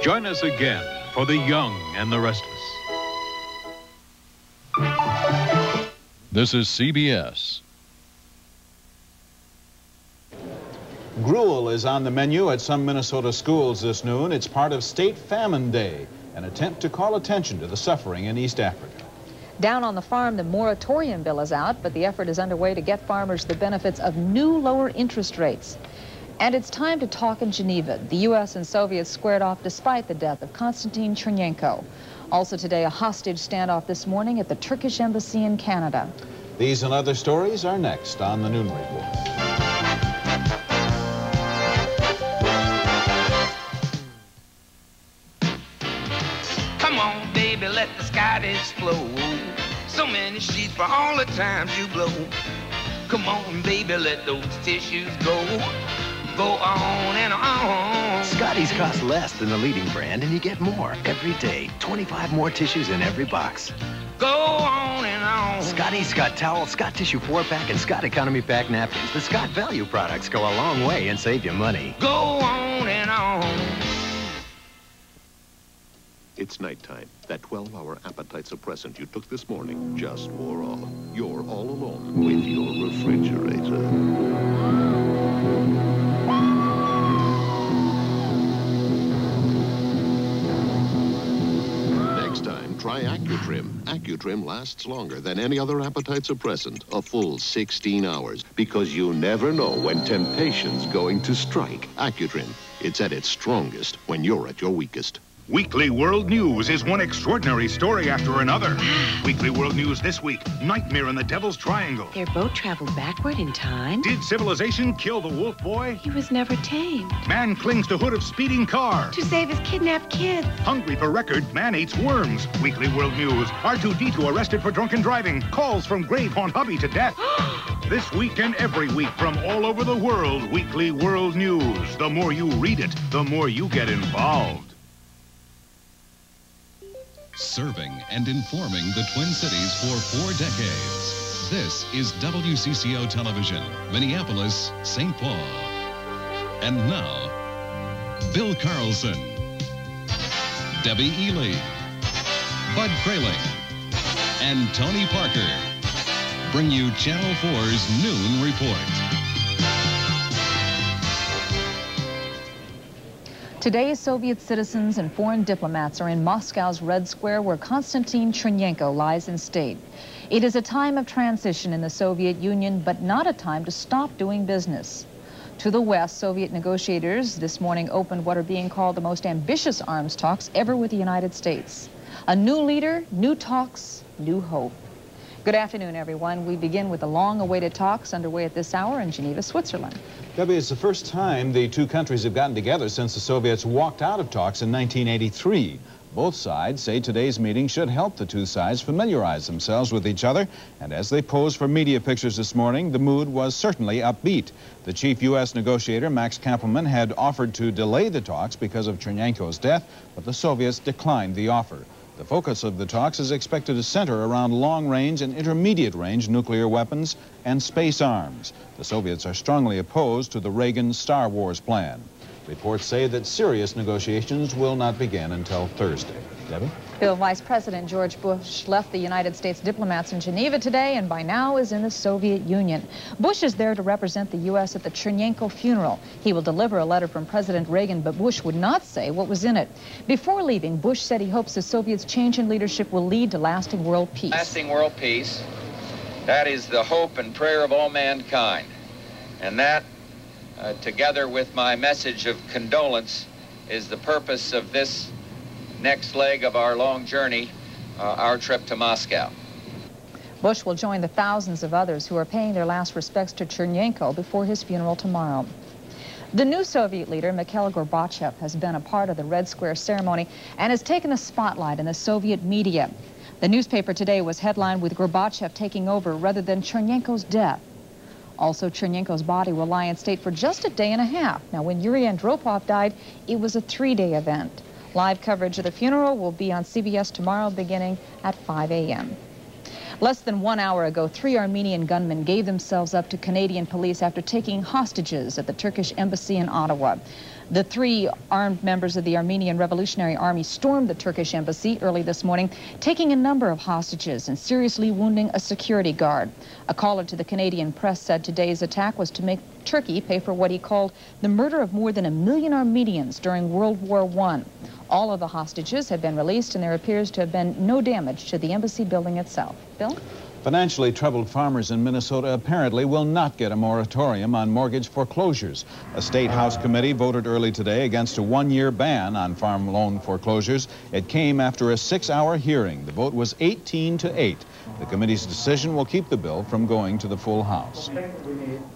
Join us again for the young and the restless. This is CBS. Gruel is on the menu at some Minnesota schools this noon. It's part of State Famine Day, an attempt to call attention to the suffering in East Africa. Down on the farm, the moratorium bill is out, but the effort is underway to get farmers the benefits of new lower interest rates. And it's time to talk in Geneva. The U.S. and Soviets squared off despite the death of Konstantin Chernenko. Also today, a hostage standoff this morning at the Turkish embassy in Canada. These and other stories are next on the Noon Report. Come on, baby, let the sky flow. So many sheets for all the times you blow. Come on, baby, let those tissues go. Go on and on. Scotty's cost less than the leading brand, and you get more every day. 25 more tissues in every box. Go on and on. Scotty's Scott Towel, Scott Tissue 4-pack, and Scott Economy Pack napkins. The Scott Value products go a long way and save you money. Go on and on. It's nighttime. That 12-hour appetite suppressant you took this morning just wore off. You're all alone with your refrigerator. Try AccuTrim. AccuTrim lasts longer than any other appetite suppressant, a full 16 hours, because you never know when temptation's going to strike. AccuTrim, it's at its strongest when you're at your weakest. Weekly World News is one extraordinary story after another. Weekly World News this week, Nightmare in the Devil's Triangle. Their boat traveled backward in time. Did civilization kill the wolf boy? He was never tamed. Man clings to hood of speeding car. To save his kidnapped kids. Hungry for record, man eats worms. Weekly World News, R2-D2 arrested for drunken driving. Calls from grave haunt hubby to death. This week and every week from all over the world, Weekly World News. The more you read it, the more you get involved. Serving and informing the Twin Cities for 4 decades. This is WCCO Television, Minneapolis, St. Paul. And now, Bill Carlson, Debbie Ely, Bud Kraehling, and Tony Parker bring you Channel 4's Noon Report. Today, Soviet citizens and foreign diplomats are in Moscow's Red Square, where Konstantin Chernenko lies in state. It is a time of transition in the Soviet Union, but not a time to stop doing business. To the west, Soviet negotiators this morning opened what are being called the most ambitious arms talks ever with the United States. A new leader, new talks, new hope. Good afternoon, everyone. We begin with the long-awaited talks underway at this hour in Geneva, Switzerland. Debbie, it's the first time the two countries have gotten together since the Soviets walked out of talks in 1983. Both sides say today's meeting should help the two sides familiarize themselves with each other, and as they posed for media pictures this morning, the mood was certainly upbeat. The chief U.S. negotiator, Max Kampelman, had offered to delay the talks because of Chernenko's death, but the Soviets declined the offer. The focus of the talks is expected to center around long-range and intermediate-range nuclear weapons and space arms. The Soviets are strongly opposed to the Reagan Star Wars plan. Reports say that serious negotiations will not begin until Thursday. Debbie? Bill, Vice President George Bush left the United States diplomats in Geneva today and by now is in the Soviet Union. Bush is there to represent the U.S. at the Chernenko funeral. He will deliver a letter from President Reagan, but Bush would not say what was in it. Before leaving, Bush said he hopes the Soviets' change in leadership will lead to lasting world peace. Lasting world peace, that is the hope and prayer of all mankind. And that, together with my message of condolence, is the purpose of this next leg of our long journey, our trip to Moscow. Bush will join the thousands of others who are paying their last respects to Chernenko before his funeral tomorrow. The new Soviet leader, Mikhail Gorbachev, has been a part of the Red Square ceremony and has taken the spotlight in the Soviet media. The newspaper today was headlined with Gorbachev taking over rather than Chernenko's death. Also, Chernenko's body will lie in state for just a day and a half. Now, when Yuri Andropov died, it was a 3-day event. Live coverage of the funeral will be on CBS tomorrow beginning at 5 a.m. Less than 1 hour ago, 3 Armenian gunmen gave themselves up to Canadian police after taking hostages at the Turkish embassy in Ottawa. The 3 armed members of the Armenian Revolutionary Army stormed the Turkish embassy early this morning, taking a number of hostages and seriously wounding a security guard. A caller to the Canadian press said today's attack was to make Turkey pay for what he called the murder of more than 1 million Armenians during World War I. All of the hostages have been released, and there appears to have been no damage to the embassy building itself. Bill? Financially troubled farmers in Minnesota apparently will not get a moratorium on mortgage foreclosures. A state House committee voted early today against a 1-year ban on farm loan foreclosures. It came after a 6-hour hearing. The vote was 18-8. The committee's decision will keep the bill from going to the full House.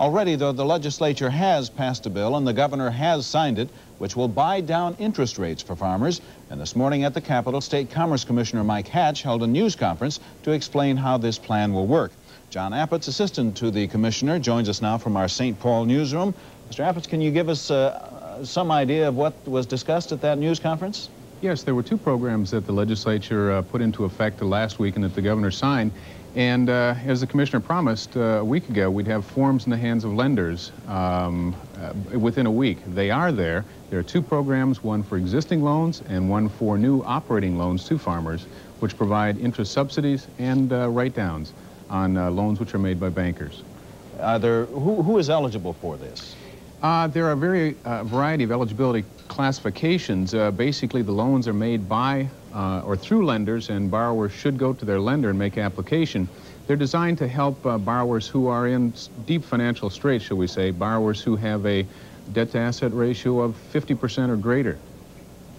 Already, though, the legislature has passed a bill and the governor has signed it, which will buy down interest rates for farmers. And this morning at the Capitol, State Commerce Commissioner Mike Hatch held a news conference to explain how this plan will work. John Appett's assistant to the commissioner joins us now from our St. Paul newsroom. Mr. Appett, can you give us some idea of what was discussed at that news conference? Yes, there were 2 programs that the legislature put into effect last week and that the governor signed. And as the commissioner promised a week ago, we'd have forms in the hands of lenders within a week. They are there. There are 2 programs, one for existing loans and one for new operating loans to farmers, which provide interest subsidies and write-downs on loans which are made by bankers. Who is eligible for this? There are a variety of eligibility classifications. Basically, the loans are made by or through lenders, and borrowers should go to their lender and make application. They're designed to help borrowers who are in deep financial straits, shall we say, borrowers who have a debt-to-asset ratio of 50% or greater.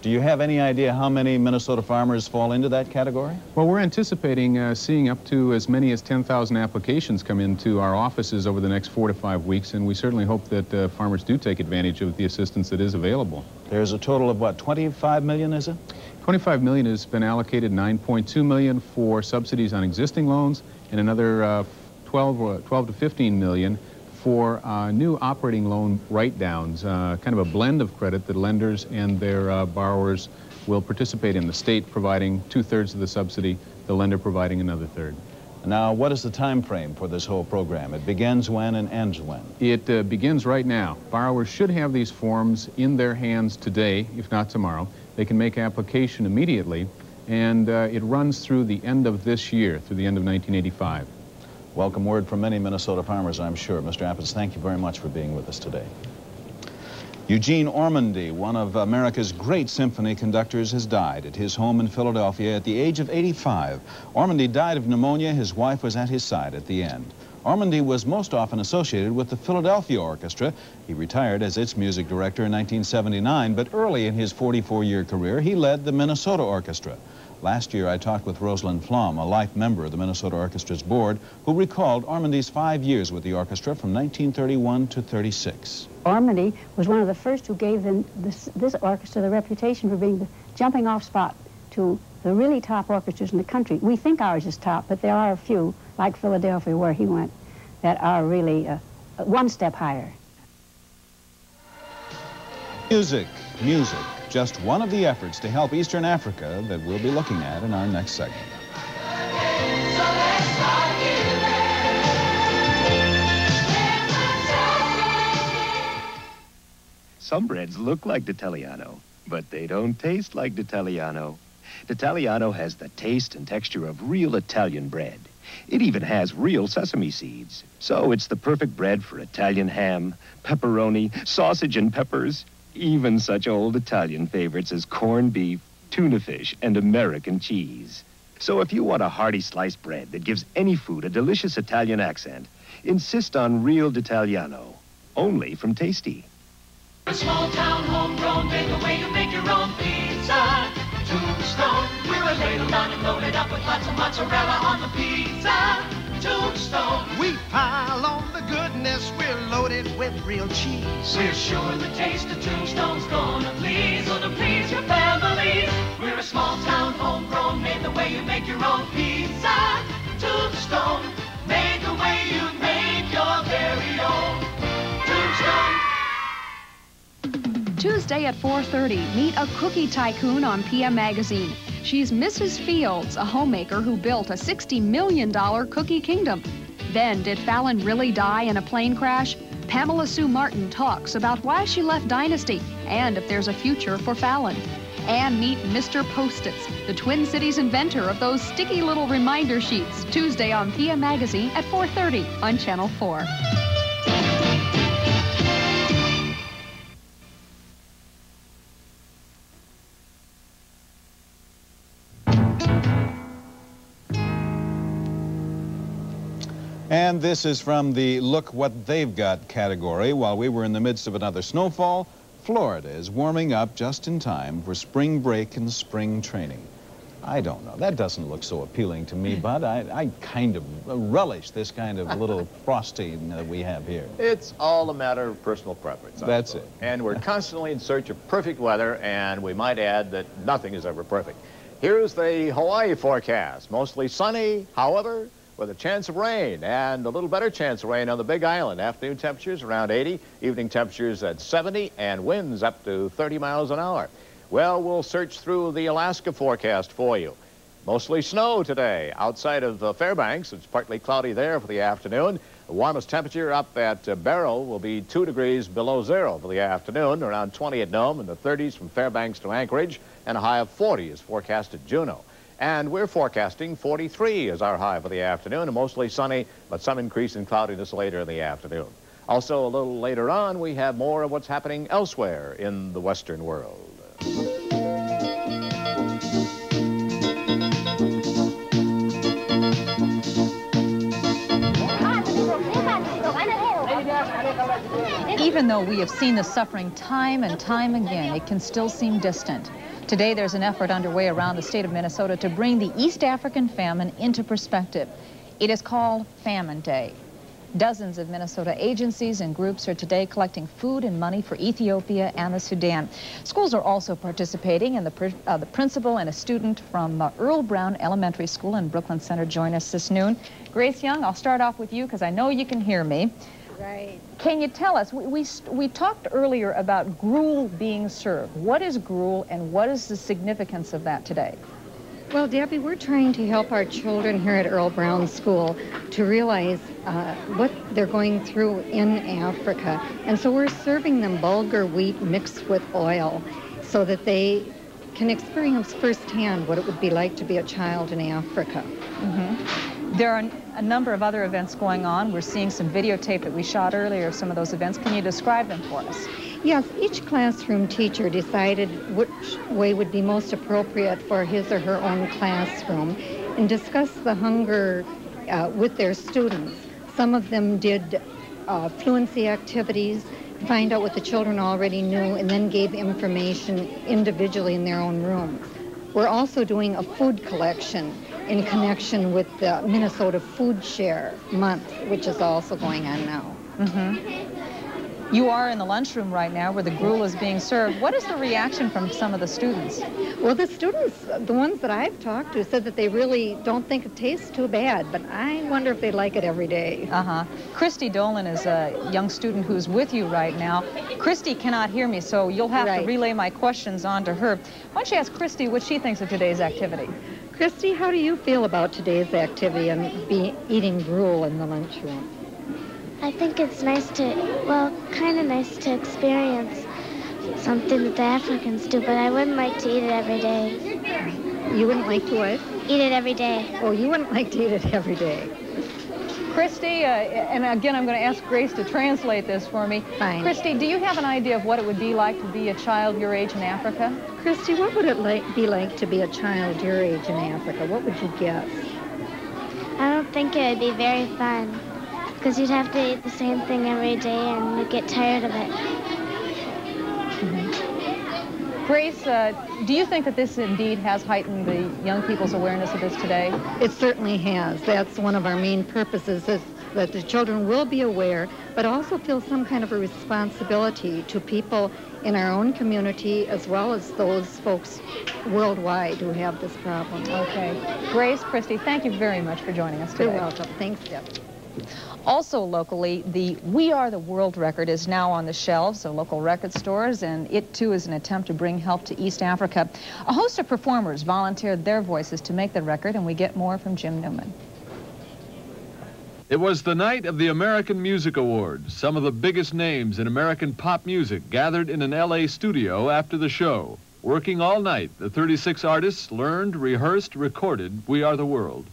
Do you have any idea how many Minnesota farmers fall into that category? Well, we're anticipating seeing up to as many as 10,000 applications come into our offices over the next 4 to 5 weeks, and we certainly hope that farmers do take advantage of the assistance that is available. There's a total of, what, 25 million, is it? 25 million has been allocated, 9.2 million for subsidies on existing loans, and another 12 to 15 million for new operating loan write-downs, kind of a blend of credit that lenders and their borrowers will participate in, the state providing 2/3 of the subsidy, the lender providing another 1/3. Now, what is the time frame for this whole program? It begins when and ends when? It begins right now. Borrowers should have these forms in their hands today, if not tomorrow. They can make application immediately, and it runs through the end of this year, through the end of 1985. Welcome word from many Minnesota farmers, I'm sure. Mr. Appett, thank you very much for being with us today. Eugene Ormandy, one of America's great symphony conductors, has died at his home in Philadelphia at the age of 85. Ormandy died of pneumonia. His wife was at his side at the end. Ormandy was most often associated with the Philadelphia Orchestra. He retired as its music director in 1979, but early in his 44-year career, he led the Minnesota Orchestra. Last year, I talked with Rosalind Flom, a life member of the Minnesota Orchestra's board, who recalled Ormandy's 5 years with the orchestra from 1931 to 36. Ormandy was one of the first who gave this orchestra the reputation for being the jumping-off spot to the really top orchestras in the country. We think ours is top, but there are a few, like Philadelphia, where he went, that are really one step higher. Music, music. Just one of the efforts to help Eastern Africa that we'll be looking at in our next segment. Some breads look like D'Italiano, but they don't taste like D'Italiano. D'Italiano has the taste and texture of real Italian bread. It even has real sesame seeds. So it's the perfect bread for Italian ham, pepperoni, sausage and peppers, even such old Italian favorites as corned beef, tuna fish, and American cheese. So if you want a hearty sliced bread that gives any food a delicious Italian accent, insist on real D'Italiano, only from Tasty. A small town, homegrown, made the way you make your own pizza. Tombstone, we're a ladled on and loaded up with lots of mozzarella on the pizza. Tombstone, we pile on the goodness, we're loaded with real cheese. We're sure the taste of Tombstone's gonna please your family. We're a small town, homegrown, made the way you make your own pizza. Tombstone, made the way you make your very own. Tombstone. Tuesday at 4:30, meet a cookie tycoon on PM Magazine. She's Mrs. Fields, a homemaker who built a $60 million cookie kingdom. Then, did Fallon really die in a plane crash? Pamela Sue Martin talks about why she left Dynasty and if there's a future for Fallon. And meet Mr. Post-its, the Twin Cities inventor of those sticky little reminder sheets, Tuesday on PM Magazine at 4:30 on Channel 4. And this is from the Look What They've Got category. While we were in the midst of another snowfall, Florida is warming up just in time for spring break and spring training. I don't know. That doesn't look so appealing to me, Bud. I kind of relish this kind of little frosting that we have here. It's all a matter of personal preference. That's it. And we're constantly in search of perfect weather, and we might add that nothing is ever perfect. Here's the Hawaii forecast. Mostly sunny, however, with a chance of rain and a little better chance of rain on the Big Island. Afternoon temperatures around 80, evening temperatures at 70, and winds up to 30 miles an hour. Well, we'll search through the Alaska forecast for you. Mostly snow today. Outside of Fairbanks, it's partly cloudy there for the afternoon. The warmest temperature up at Barrow will be 2 degrees below zero for the afternoon, around 20 at Nome, in the 30s from Fairbanks to Anchorage, and a high of 40 is forecast at Juneau. And we're forecasting 43 as our high for the afternoon, and mostly sunny, but some increase in cloudiness later in the afternoon. Also, a little later on, we have more of what's happening elsewhere in the Western world. Even though we have seen the suffering time and time again, it can still seem distant. Today, there's an effort underway around the state of Minnesota to bring the East African famine into perspective. It is called Famine Day. Dozens of Minnesota agencies and groups are today collecting food and money for Ethiopia and the Sudan. Schools are also participating, and the principal and a student from Earl Brown Elementary School in Brooklyn Center join us this noon. Grace Young, I'll start off with you because I know you can hear me. Right. Can you tell us, we talked earlier about gruel being served. What is gruel and what is the significance of that today? Well, Debbie, we're trying to help our children here at Earl Brown School to realize what they're going through in Africa. And so we're serving them bulgur wheat mixed with oil so that they can experience firsthand what it would be like to be a child in Africa. Mm-hmm. There are a number of other events going on. We're seeing some videotape that we shot earlier of some of those events. Can you describe them for us? Yes, each classroom teacher decided which way would be most appropriate for his or her own classroom and discussed the hunger with their students. Some of them did fluency activities, find out what the children already knew, and then gave information individually in their own rooms. We're also doing a food collection in connection with the Minnesota Food Share Month, which is also going on now. Mm-hmm. You are in the lunchroom right now where the gruel is being served. What is the reaction from some of the students? Well, the students, the ones that I've talked to, said that they really don't think it tastes too bad, but I wonder if they like it every day. Uh-huh. Christy Dolan is a young student who's with you right now. Christy cannot hear me, so you'll have to relay my questions on to her. Why don't you ask Christy what she thinks of today's activity? Christy, how do you feel about today's activity and eating gruel in the lunchroom? I think it's nice to, well, kind of nice to experience something that the Africans do, but I wouldn't like to eat it every day. You wouldn't like to what? Eat it every day. Oh, you wouldn't like to eat it every day. Christy, and again, I'm going to ask Grace to translate this for me. Fine. Christy, do you have an idea of what it would be like to be a child your age in Africa? Christy, what would it be like to be a child your age in Africa? What would you guess? I don't think it would be very fun, because you'd have to eat the same thing every day and you'd get tired of it. Mm-hmm. Grace, do you think that this indeed has heightened the young people's awareness of this today? It certainly has. That's one of our main purposes, is that the children will be aware, but also feel some kind of a responsibility to people in our own community as well as those folks worldwide who have this problem. Okay. Grace, Christy, thank you very much for joining us today. You're welcome. Thanks, Deb. Also locally, the We Are the World record is now on the shelves of local record stores, and it too is an attempt to bring help to East Africa. A host of performers volunteered their voices to make the record, and we get more from Jim Newman. It was the night of the American Music Awards. Some of the biggest names in American pop music gathered in an L.A. studio after the show. Working all night, the 36 artists learned, rehearsed, recorded We Are the World.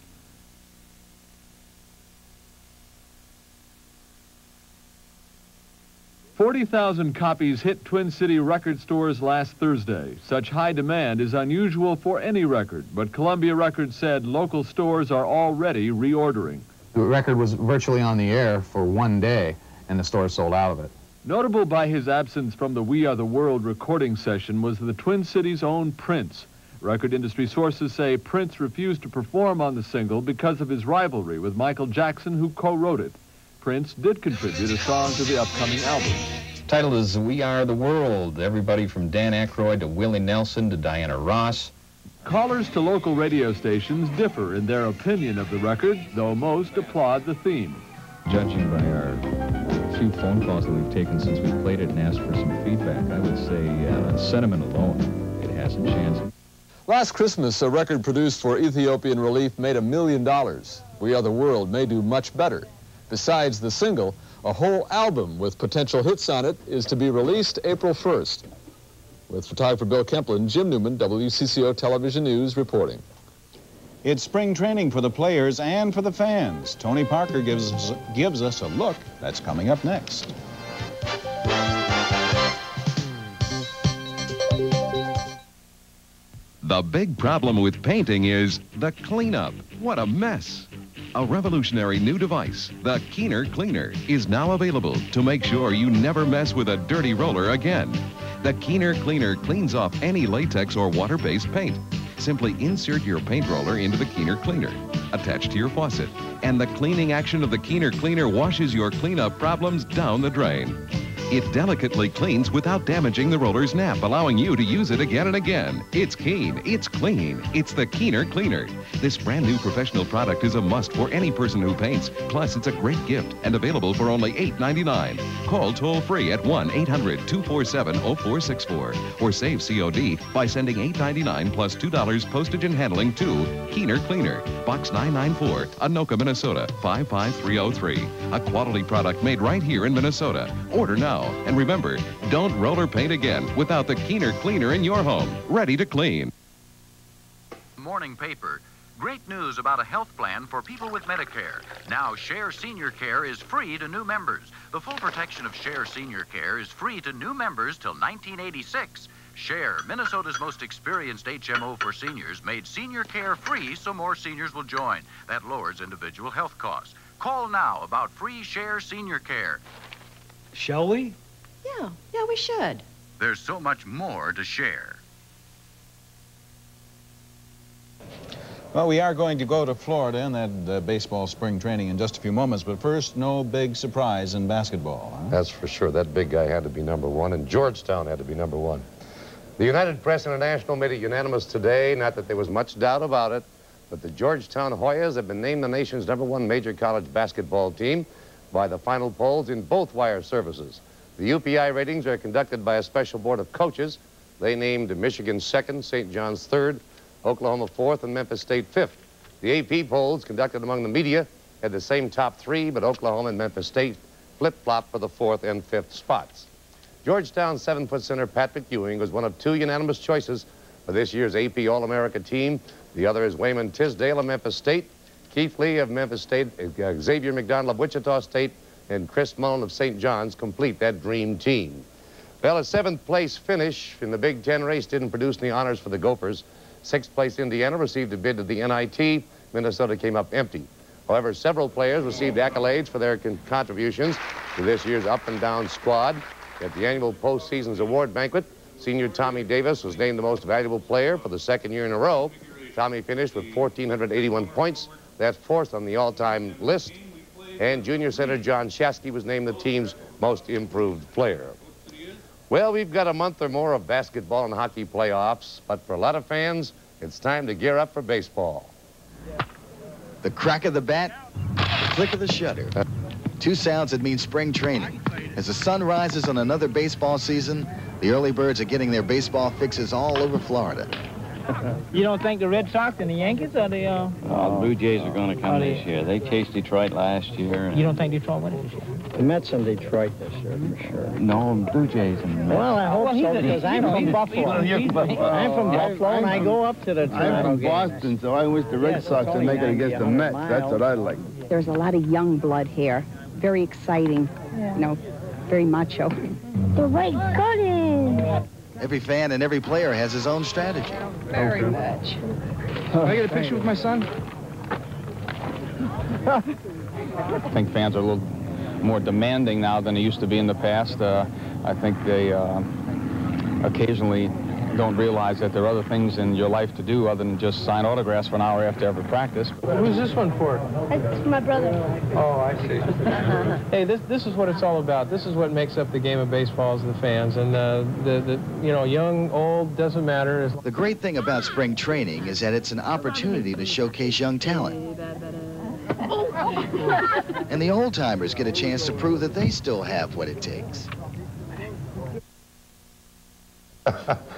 $40,000 copies hit Twin City record stores last Thursday. Such high demand is unusual for any record, but Columbia Records said local stores are already reordering. The record was virtually on the air for one day, and the store sold out of it. Notable by his absence from the We Are the World recording session was the Twin Cities' own Prince. Record industry sources say Prince refused to perform on the single because of his rivalry with Michael Jackson, who co-wrote it. Prince did contribute a song to the upcoming album. Title is We Are the World. Everybody from Dan Aykroyd to Willie Nelson to Diana Ross. Callers to local radio stations differ in their opinion of the record, though most applaud the theme. Judging by our few phone calls that we've taken since we played it and asked for some feedback, I would say on sentiment alone, it has a chance. Last Christmas, a record produced for Ethiopian Relief made $1 million. We Are the World may do much better. Besides the single, a whole album with potential hits on it is to be released April 1st. With photographer Bill Kemplin, Jim Newman, WCCO Television News reporting. It's spring training for the players and for the fans. Tony Parker gives us a look. That's coming up next. The big problem with painting is the cleanup. What a mess. A revolutionary new device, the Keener Cleaner, is now available to make sure you never mess with a dirty roller again. The Keener Cleaner cleans off any latex or water-based paint. Simply insert your paint roller into the Keener Cleaner, attached to your faucet, and the cleaning action of the Keener Cleaner washes your cleanup problems down the drain. It delicately cleans without damaging the roller's nap, allowing you to use it again and again. It's keen, it's clean, it's the Keener Cleaner. This brand new professional product is a must for any person who paints. Plus, it's a great gift and available for only $8.99. Call toll-free at 1-800-247-0464 or save COD by sending $8.99 plus $2 postage and handling to Keener Cleaner, Box 994, Anoka, Minnesota 55303. A quality product made right here in Minnesota. Order now. And remember, don't roller paint again without the Keener Cleaner in your home, ready to clean. Morning paper. Great news about a health plan for people with Medicare. Now, Share Senior Care is free to new members. The full protection of Share Senior Care is free to new members till 1986. Share, Minnesota's most experienced HMO for seniors, made senior care free so more seniors will join. That lowers individual health costs. Call now about free Share Senior Care. Shall we? Yeah, we should. There's so much more to share. Well, we are going to go to Florida in that baseball spring training in just a few moments, but first, no big surprise in basketball. Huh? That's for sure. That big guy had to be #1, and Georgetown had to be #1. The United Press International made it unanimous today, not that there was much doubt about it, but the Georgetown Hoyas have been named the nation's #1 major college basketball team by the final polls in both wire services. The UPI ratings are conducted by a special board of coaches. They named Michigan 2nd, St. John's 3rd, Oklahoma 4th, and Memphis State 5th. The AP polls conducted among the media had the same top 3, but Oklahoma and Memphis State flip-flopped for the 4th and 5th spots. Georgetown's 7-foot center Patrick Ewing was one of 2 unanimous choices for this year's AP All-America team. The other is Wayman Tisdale of Memphis State, Keith Lee of Memphis State, Xavier McDonald of Wichita State, and Chris Mullen of St. John's complete that dream team. Well, a 7th place finish in the Big Ten race didn't produce any honors for the Gophers. 6th place Indiana received a bid to the NIT. Minnesota came up empty. However, several players received accolades for their contributions to this year's up-and-down squad. At the annual postseason's award banquet, senior Tommy Davis was named the most valuable player for the 2nd year in a row. Tommy finished with 1,481 points. That's 4th on the all-time list. And junior center John Shasky was named the team's most improved player. Well, we've got a month or more of basketball and hockey playoffs, but for a lot of fans, it's time to gear up for baseball. The crack of the bat, the click of the shutter. 2 sounds that mean spring training. As the sun rises on another baseball season, the early birds are getting their baseball fixes all over Florida. You don't think the Red Sox and the Yankees are the... Oh, the Blue Jays are going to come this year. They chased Detroit last year. You don't think Detroit wins this year? The Mets and Detroit this year, for sure. No, Blue Jays and the Mets. Well, I hope so, because I'm from Buffalo. I'm from Buffalo, and I go up to the Toronto I'm from games. Boston, so I wish the Red Sox would make it against the Mets. That's what I like. There's a lot of young blood here. Very exciting, you know, very macho. The right gun. Every fan and every player has his own strategy. Very much. Can I get a picture with my son? I think fans are a little more demanding now than they used to be in the past. I think they occasionally don't realize that there are other things in your life to do other than just sign autographs for an hour after every practice. Who's this one for? It's my brother. Oh, I see. Hey, this is what it's all about. This is what makes up the game of baseball is the fans. And you know, young, old, doesn't matter. The great thing about spring training is that it's an opportunity to showcase young talent. And the old-timers get a chance to prove that they still have what it takes.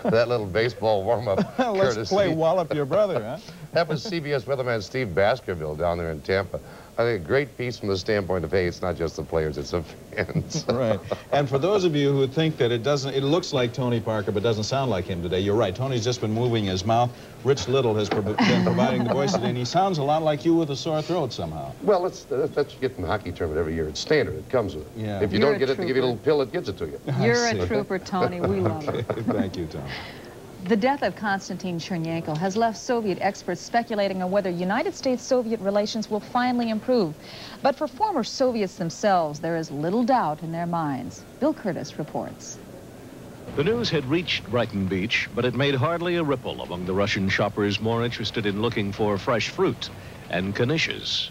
That little baseball warm-up. Let's courtesy. play Wallop Your Brother, huh? That was CBS weatherman Steve Baskerville down there in Tampa. I think a great piece from the standpoint of, hey, it's not just the players, it's the fans. Right. And for those of you who think that it looks like Tony Parker, but doesn't sound like him today, you're right. Tony's just been moving his mouth. Rich Little has been providing the voice today, and he sounds a lot like you with a sore throat somehow. Well, that's you get in the hockey tournament every year. It's standard. It comes with it. Yeah. If you don't get it, they give you a little pill that gives it to you. You're a trooper, Tony. We love it. Thank you, Tony. The death of Konstantin Chernenko has left Soviet experts speculating on whether United States-Soviet relations will finally improve. But for former Soviets themselves, there is little doubt in their minds. Bill Curtis reports. The news had reached Brighton Beach, but it made hardly a ripple among the Russian shoppers more interested in looking for fresh fruit and knishes.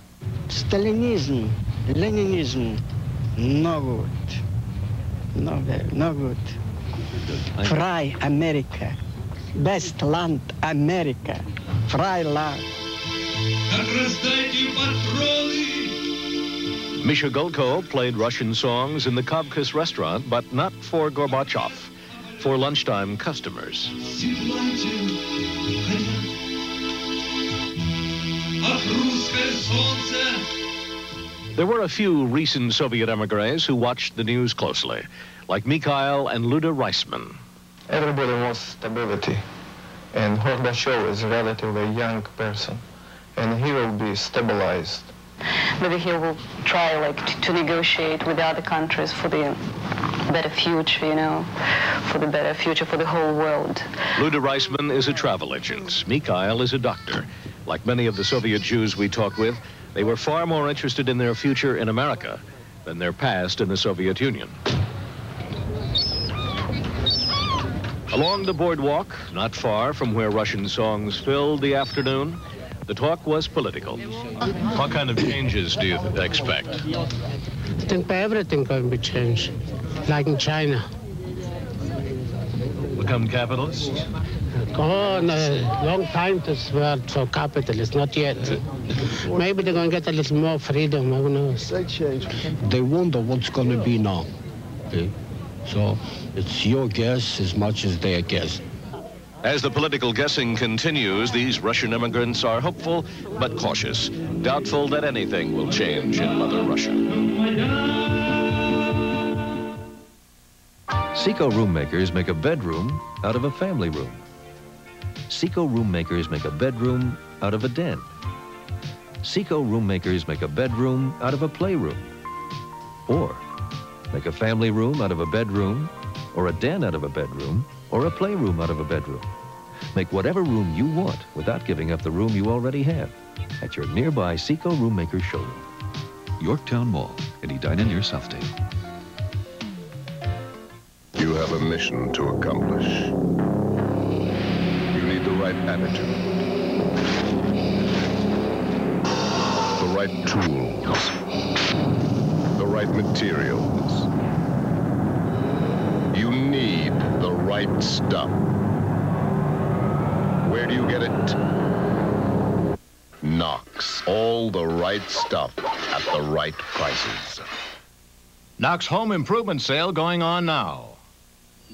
Stalinism, Leninism, no good. No good. Frei America. Best land, America. Frei land. Misha Golko played Russian songs in the Kavkaz restaurant, but not for Gorbachev, for lunchtime customers. There were a few recent Soviet emigres who watched the news closely, like Mikhail and Luda Reisman. Everybody wants stability, and Gorbachev is a relatively young person, and he will be stabilized. Maybe he will try to negotiate with the other countries for the better future, you know, for the better future for the whole world. Luda Reisman is a travel agent. Mikhail is a doctor. Like many of the Soviet Jews we talked with, they were far more interested in their future in America than their past in the Soviet Union. Along the boardwalk, not far from where Russian songs filled the afternoon, the talk was political. What kind of changes do you expect? I think everything can be changed, like in China. Become capitalists? Oh, no, long time to swear for capitalist, not yet. Maybe they're going to get a little more freedom, who knows. They wonder what's going to be now. Okay? So it's your guess as much as their guess. As the political guessing continues, these Russian immigrants are hopeful but cautious, doubtful that anything will change in Mother Russia. CCO room makers make a bedroom out of a family room. CCO room makers make a bedroom out of a den. CCO room makers make a bedroom out of a playroom. Or make a family room out of a bedroom, or a den out of a bedroom, or a playroom out of a bedroom. Make whatever room you want without giving up the room you already have at your nearby CCO Room Maker showroom. Yorktown Mall in Edina near Southdale. You have a mission to accomplish. You need the right attitude, the right tools, the right materials. You need the right stuff. Where do you get it? Knox. All the right stuff at the right prices. Knox Home Improvement Sale going on now.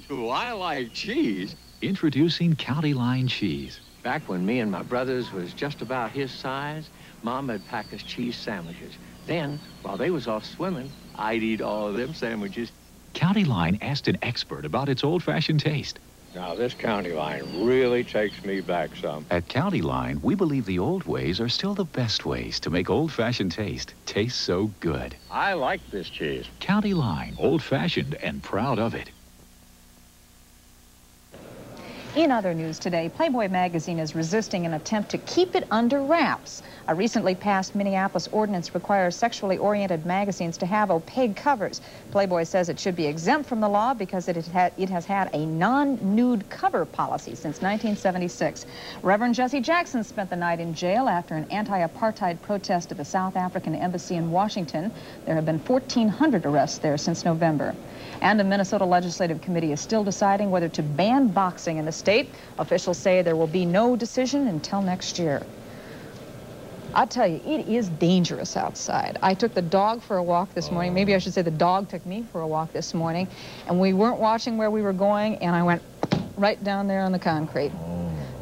Do I like cheese? Introducing County Line cheese. Back when me and my brothers was just about his size, Mom'd pack us cheese sandwiches. Then, while they was off swimming, I'd eat all of them sandwiches. County Line asked an expert about its old-fashioned taste. Now, this County Line really takes me back some. At County Line, we believe the old ways are still the best ways to make old-fashioned taste so good. I like this cheese. County Line, old-fashioned and proud of it. In other news today, Playboy magazine is resisting an attempt to keep it under wraps. A recently passed Minneapolis ordinance requires sexually oriented magazines to have opaque covers. Playboy says it should be exempt from the law because it has had a non-nude cover policy since 1976. Reverend Jesse Jackson spent the night in jail after an anti-apartheid protest at the South African Embassy in Washington. There have been 1,400 arrests there since November. And the Minnesota Legislative Committee is still deciding whether to ban boxing in the state. Officials say there will be no decision until next year. I'll tell you, it is dangerous outside. I took the dog for a walk this morning. Maybe I should say the dog took me for a walk this morning. And we weren't watching where we were going, and I went right down there on the concrete.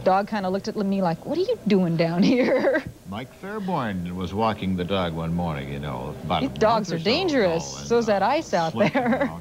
Dog kind of looked at me like, what are you doing down here? Mike Fairborn was walking the dog one morning, you know. These dogs are dangerous. So's that ice out there.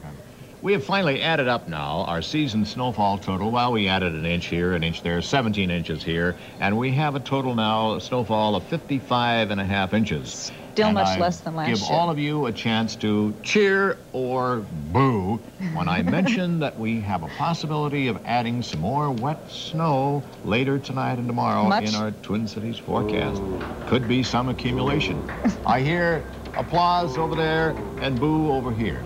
We have finally added up now our season snowfall total. Well, we added an inch here, an inch there, 17 inches here, and we have a total now snowfall of 55.5 inches. Still much less than last year. Give all of you a chance to cheer or boo when I mention that we have a possibility of adding some more wet snow later tonight and tomorrow in our Twin Cities forecast. Could be some accumulation. I hear applause over there and boo over here.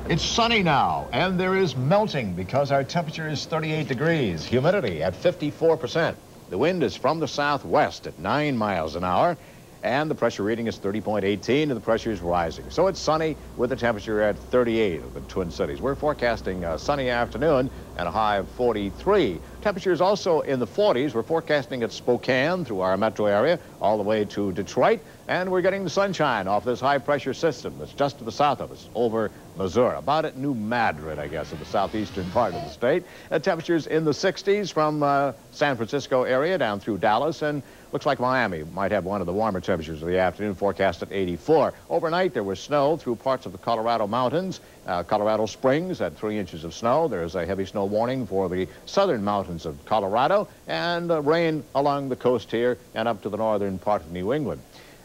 It's sunny now, and there is melting because our temperature is 38 degrees. Humidity at 54%. The wind is from the southwest at 9 miles an hour, and the pressure reading is 30.18, and the pressure is rising. So it's sunny with the temperature at 38 of the Twin Cities. We're forecasting a sunny afternoon and a high of 43. Temperatures also in the 40s. We're forecasting at Spokane through our metro area all the way to Detroit, and we're getting the sunshine off this high-pressure system that's just to the south of us over Missouri, about at New Madrid, I guess, in the southeastern part of the state. Temperatures in the 60s from San Francisco area down through Dallas, and looks like Miami might have one of the warmer temperatures of the afternoon, forecast at 84. Overnight, there was snow through parts of the Colorado mountains. Colorado Springs had 3 inches of snow. There's a heavy snow warning for the southern mountains of Colorado, and rain along the coast here and up to the northern part of New England.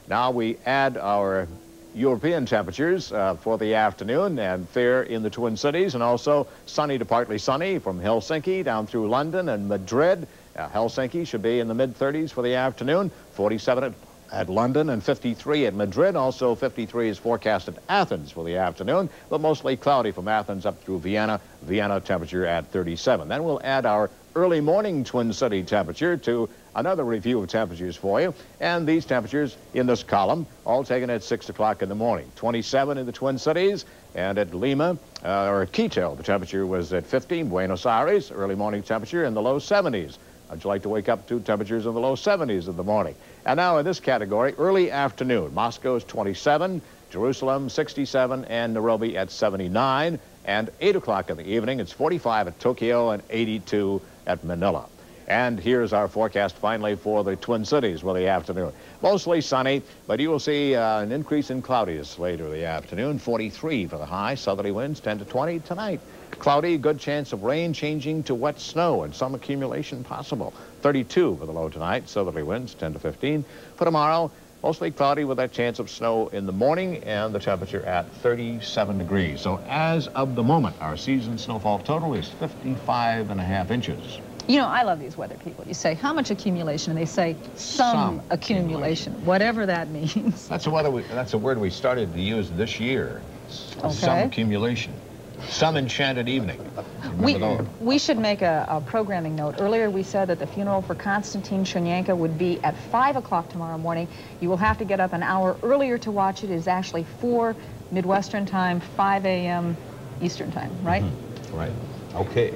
Now we add our European temperatures for the afternoon, and fair in the Twin Cities, and also sunny to partly sunny from Helsinki down through London and Madrid. Helsinki should be in the mid-30s for the afternoon, 47 at London and 53 at Madrid. Also 53 is forecast at Athens for the afternoon, but mostly cloudy from Athens up through Vienna. Vienna temperature at 37. Then we'll add our early morning Twin City temperature to another review of temperatures for you. And these temperatures in this column, all taken at 6 o'clock in the morning. 27 in the Twin Cities, and at Lima, or at Quito, the temperature was at 50. Buenos Aires, early morning temperature in the low 70s. How'd you like to wake up to temperatures in the low 70s in the morning? And now in this category, early afternoon, Moscow's 27, Jerusalem 67, and Nairobi at 79. And 8 o'clock in the evening, it's 45 at Tokyo and 82 at Manila. And here's our forecast finally for the Twin Cities for the afternoon. Mostly sunny, but you will see an increase in cloudiness later in the afternoon. 43 for the high, southerly winds 10 to 20 tonight. Cloudy, good chance of rain changing to wet snow and some accumulation possible. 32 for the low tonight, southerly winds 10 to 15. For tomorrow, mostly cloudy with that chance of snow in the morning, and the temperature at 37 degrees. So as of the moment, our season snowfall total is 55.5 inches. You know, I love these weather people. You say, how much accumulation? And they say, some accumulation, whatever that means. That's a word we started to use this year. Okay. Some accumulation. Some enchanted evening. We should make a programming note. Earlier we said that the funeral for Konstantin Chernenko would be at 5 o'clock tomorrow morning. You will have to get up an hour earlier to watch it. It is actually 4 Midwestern time, 5 a.m. Eastern time, right? Right. Okay.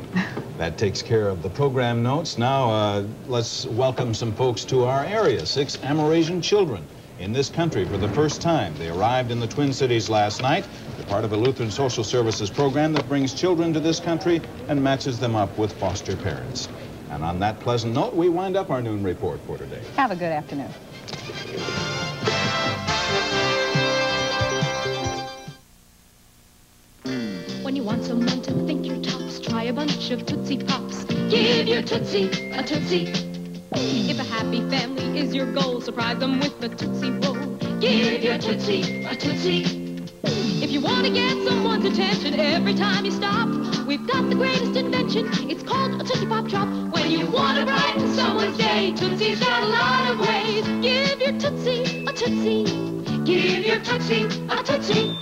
That takes care of the program notes. Now let's welcome some folks to our area. 6 Amerasian children in this country for the first time. They arrived in the Twin Cities last night. They're part of a Lutheran Social Services program that brings children to this country and matches them up with foster parents. And on that pleasant note, we wind up our noon report for today. Have a good afternoon. When you want someone to think you're tops, try a bunch of Tootsie Pops. Give your Tootsie a Tootsie. If a happy family is your goal, surprise them with a Tootsie Roll. Give your Tootsie a Tootsie. If you want to get someone's attention every time you stop, we've got the greatest invention. It's called a Tootsie Pop Drop. When you want to brighten someone's day, Tootsie's got a lot of ways. Give your Tootsie a Tootsie. Give your Tootsie a Tootsie.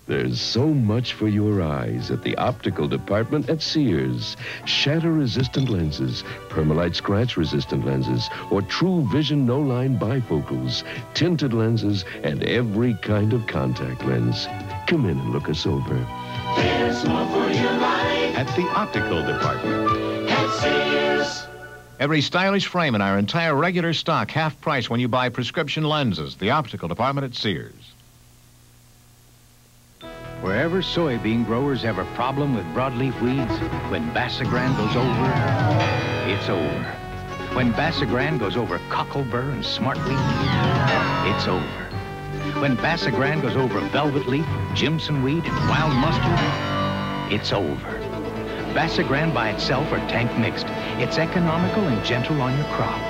There's so much for your eyes at the optical department at Sears. Shatter-resistant lenses, Permalite scratch-resistant lenses, or True Vision no-line bifocals, tinted lenses, and every kind of contact lens. Come in and look us over. There's more for your life at the optical department at Sears. Every stylish frame in our entire regular stock, half price when you buy prescription lenses. The optical department at Sears. Wherever soybean growers have a problem with broadleaf weeds, when Basagran goes over, it's over. When Basagran goes over cocklebur and smartweed, it's over. When Basagran goes over velvet leaf, Jimson weed, and wild mustard, it's over. Basagran by itself or tank mixed, it's economical and gentle on your crop.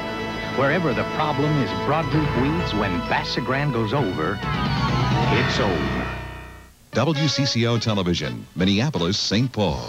Wherever the problem is broadleaf weeds, when Basagran goes over, it's over. WCCO Television, Minneapolis, St. Paul.